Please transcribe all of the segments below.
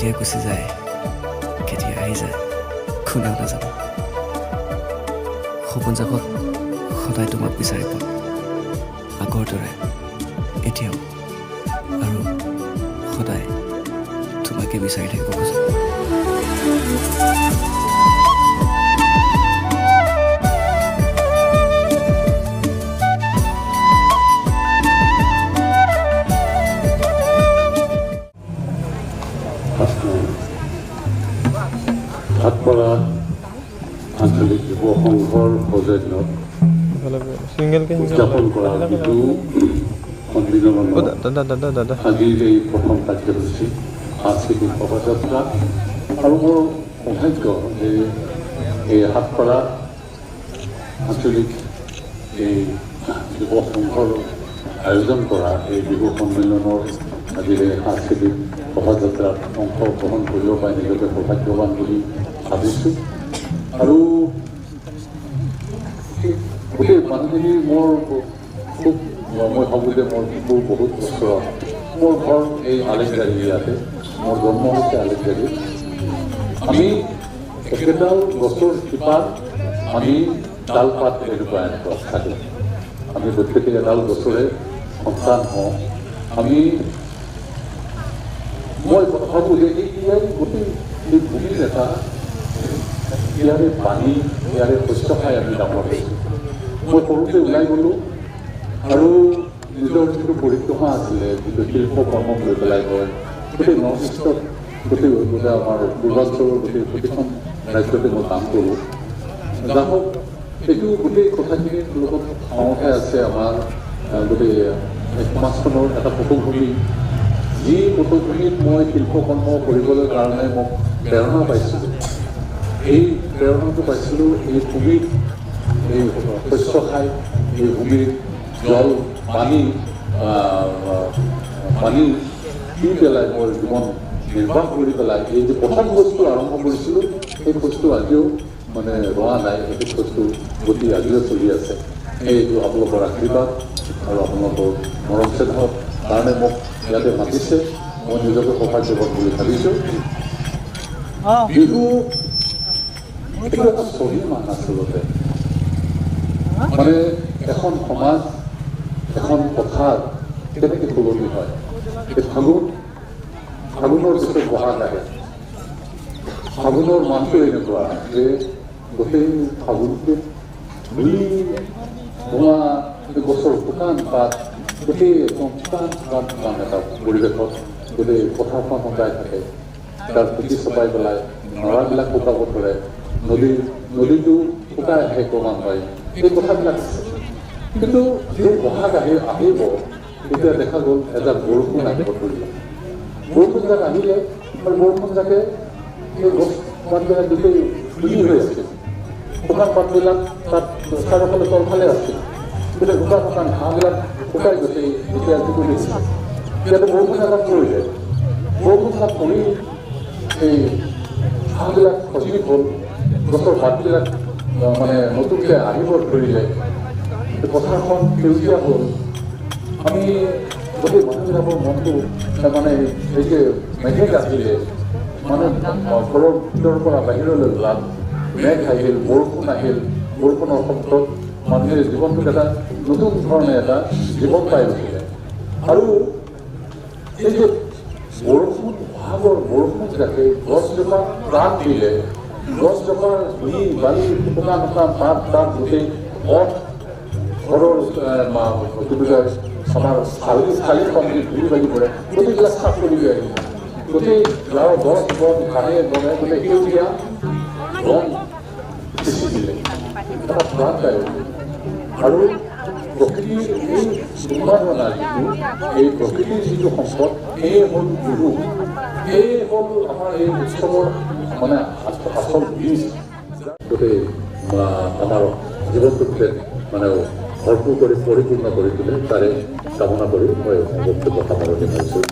কেতিয়া গুচি যায়, কেতিয়া আহি যায়, কোনেও নাজানো। সপোন জাগত সদায় তোমাক বিচাৰি পাওঁ, আগৰ দৰে এতিয়াও, আৰু সদায় তোমাকে বিচাৰি থাকিব খোজো। ভাটপাৰা আঞ্চলিক যুৱ সংঘৰ সৌজন্যত উদযাপন কৰা বিহু সন্মিলনত আজিৰ এই প্ৰথম কাৰ্যসূচী সাংস্কৃতিক শোভাযাত্ৰা, আৰু মোৰ সৌভাগ্য যে এই ভাটপাৰা আঞ্চলিক এই যুৱ সংঘৰ আয়োজন কৰা এই বিহু সন্মিলনৰ আজিৰ এই সাংস্কৃতিক শোভাযাত্ৰাত অংশগ্ৰহণ কৰিব পাই নিজকে সৌভাগ্যৱান বুলি ভাবিছোঁ। আৰু গোটেই মানুহখিনি মোৰ খুব, মই ভাবোঁ যে মোৰ বুকুৰ বহুত ওচৰত। মোৰ ঘৰ এই আলেকজাৰী ইয়াতে, মোৰ জন্ম হৈছে আলেকজাৰী। আমি একেডাল গছৰ শিপাত আমি ডালপাত এনেকুৱা থাকে, আমি প্ৰত্যেকে এডাল গছৰে সন্তান হওঁ। মই ভাবোঁ যে ইয়াৰ গোটেই এই ভূমিৰ এটা ইয়াৰে পানী, ইয়াৰে শস্য খাই আমি ডাঙৰ হৈছোঁ। মই সৰুতে ওলাই গ'লোঁ আৰু নিজৰ যিটো পৰিক্ৰমা আছিলে, যিটো শিল্প কৰ্মক লৈ পেলাই গৈ গোটেই নৰ্থ ইষ্টত, গোটেই আমাৰ পূৰ্বাঞ্চলৰ গোটেই প্ৰতিখন ৰাজ্যতে মই কাম কৰোঁ। যাহওক এইটো গোটেই কথাখিনিৰ লগত সংখ্যাই আছে আমাৰ গোটেই সমাজখনৰ এটা পটভূমি, যি পটভূমিত মই শিল্পকৰ্ম কৰিবলৈ কাৰণে মোক প্ৰেৰণা পাইছিলোঁ। এই প্ৰেৰণাটো পাইছিলোঁ এই ভূমিত, এই শস্য খাই, এই ভূমিৰ জল পানী দি পেলাই মোৰ জীৱন নিৰ্বাহ কৰি পেলাই এই যে প্ৰথম বস্তু আৰম্ভ কৰিছিলোঁ, সেই বস্তু আজিও মানে ৰোৱা নাই, সেই বস্তু গতি আজিও চলি আছে। এইটো আপোনালোকৰ আশীৰ্বাদ আৰু আপোনালোকৰ মৰম চেনেহৰ কাৰণে মোক ইয়াতে মাতিছে, মই নিজকে সৌভাগ্যৱান বুলি ভাবিছোঁ। বিহু এইটো এটা স্বাভিমান আচলতে, মানে এখন সমাজ, এখন পথাৰ কেনেকৈ সলনি হয়। এই ফাগুনৰ পিছত বহাগ আহে, ফাগুনৰ মাহটো এনেকুৱা যে গোটেই ফাগুনটো ধূলি ধোঁৱা, গছৰ শুকান পাত, গোটেই শুকান এটা পৰিৱেশত গোটেই পথাৰখন শুকাই থাকে। তাৰ পুতি চপাই পেলাই নৰাবিলাক শুকাব ধৰে, নদীটো শুকাই আহে ক্ৰমান্বয়ে, এই কথাবিলাক আছে। কিন্তু এই বহাগ আহিব, তেতিয়া দেখা গ'ল এজাক বৰষুণ আহিব ধৰিলে। বৰষুণজাক আহিলে আৰু বৰষুণজাকে সেই গছ পাতবিলাক গোটেই ধূলি হৈ আছিল, শুকান পাতবিলাক তাত চাৰিওফালে তলফালে আছিল, গোটেই শুকান ঘাঁহবিলাক শুকাই গৈছে। যেতিয়া যিটো দিছে ইয়াতে বৰষুণ এজাক পৰিলে, বৰষুণজাক পৰি এই ঘাঁহবিলাক সজীৱ হ'ল, গছৰ পাতবিলাক মানে নতুনকৈ আহিব ধৰিলে, পথাৰখন সেউজীয়া হ'ল। আমি গোটেই মানুহবিলাকৰ মনটো মানে এই যে মেঘে আহিলে, মানে ঘৰৰ ভিতৰৰ পৰা বাহিৰলৈ ওলাল, মেঘ আহিল, বৰষুণ আহিল, বৰষুণৰ শব্দত মানুহে জীৱনটোক এটা নতুন ধৰণে এটা জীৱন পাই উঠিলে। আৰু এই যে বৰষুণ, বহাগৰ বৰষুণজাকে গছজোপা প্ৰাণ দিলে, গছজোপাৰ ধূলি বালি শুকান পাত তাত গোটেই পথ, ঘৰৰ আমাৰ চালিখন ধূলি বালি পৰে, গোটেইবিলাক চাফ কৰি লৈ আহিল। গোটেই গাঁৱৰ গছ বন ঘাঁহে বনে গোটেই সেউজীয়া ৰং সিঁচি দিলে, এটা প্ৰাণ পাই উঠিল। আৰু প্ৰকৃতিৰ এই উন্মাদনা যিটো, এই প্ৰকৃতিৰ যিটো সম্পদ, সেয়ে হ'ল বিহু, সেয়ে হ'ল আমাৰ এই উৎসৱৰ মানে আচল বীজ। গোটেই আমাৰ জীৱনটোকে মানে ভৰপূৰ কৰি পৰিপূৰ্ণ কৰি তোলে, তাৰে কামনা কৰি মই বক্তব্য সামৰণি মাৰিছোঁ।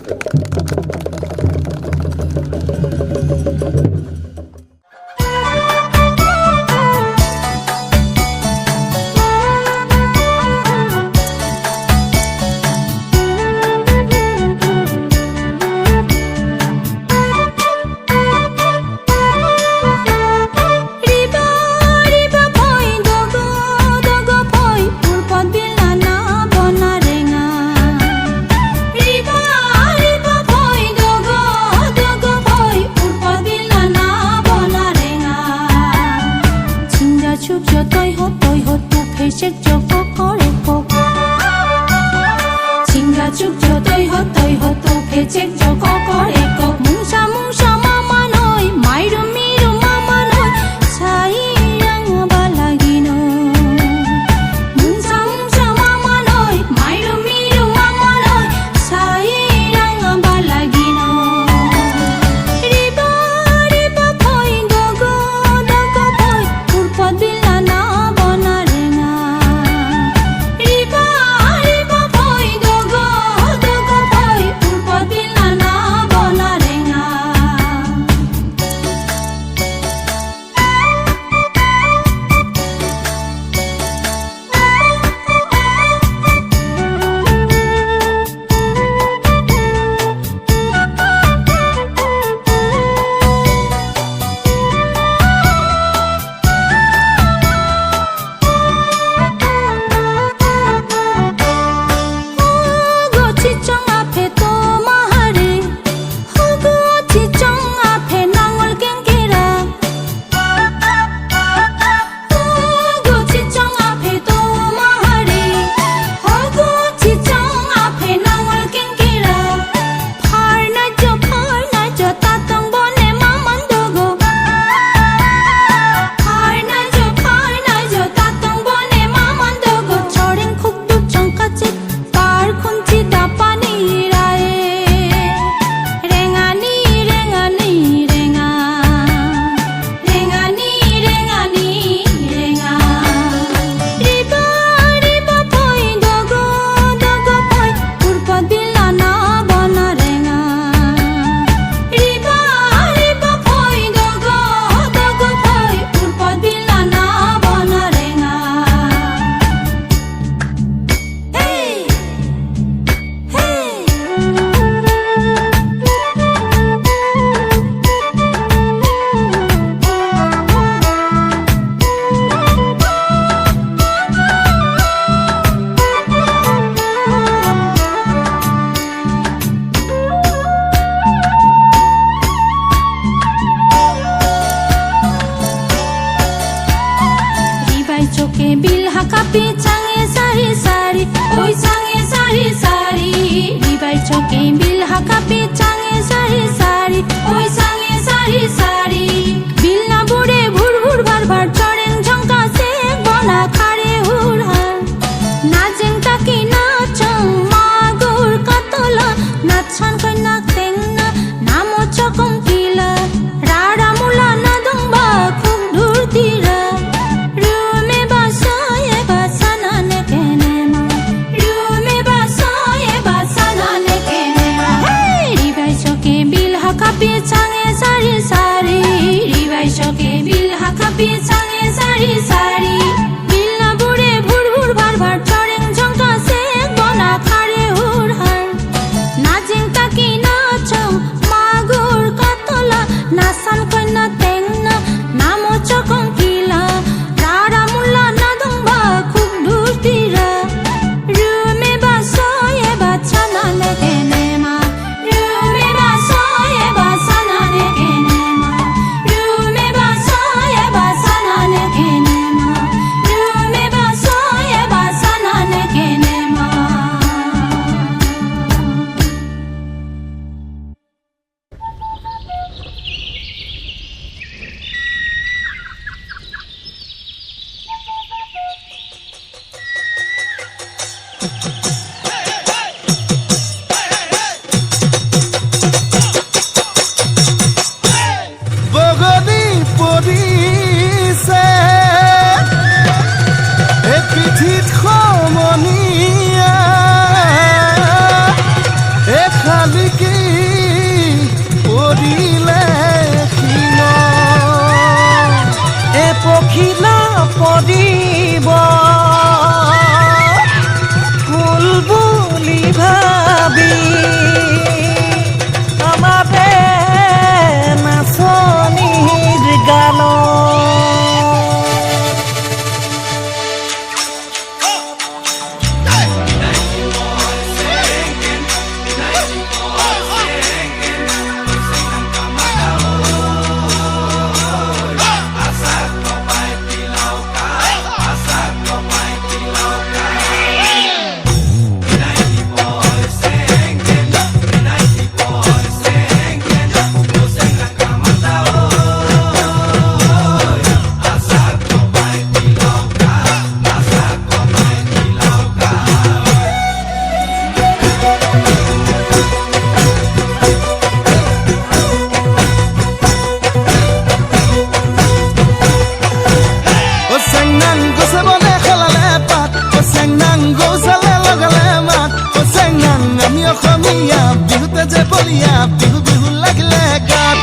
চকে বিল হাকাপি চাঙে সারি সারি ওই চাঙে সারি সারি বিল না বুড়ে ভুর ভুর ভার ভার চড়েন ঝঙ্কা সে বনা খারে হুর হার নাচেন তাকি নাচং মাগুর কাতলা নাচান কন্যা তেংনা নামো চকং কিলা রাড়া মুলা না দংবা খুব দূর তীরা রুমে বাসায় বাসানা নে কেনে মা রুমে বাসায় বাসানা নে কেনে মা রিবাই চকে বিল হাকাপি চাঙে সারি সারি রিবাই চকে বিল হাকাপি চাঙে সারি সারি বিল না বুড়ে ভুর ভুর ভার ভার চড়েন ঝঙ্কা সে বনা খারে হুর হার নাচেন তাকি নাচং মাগুর কাতলা নাসান কন্যা তেংনা নামো চকং কিলা রাড়া মুলা না দংবা খুব দূর তীরা রুমে বাসায় বাচ্চানা নে কেনে মা রুমে বাসায় বাসানা নে কেনে মা রুমে বাসায় বাসানা নে কেনে মা রুমে বাসায় বাসানা নে কেনে মা বগলী পৰিছে এই পিঠিত সমনীয়া এই শালিকি পৰিলে শিল এই পখিলা পৰিব ফুল বুলি ভাবি আমাৰে নাচনীৰ গান আমি অসমীয়া বিহুতে যে বলিয়া বিহু বিহু লাগিলে গাত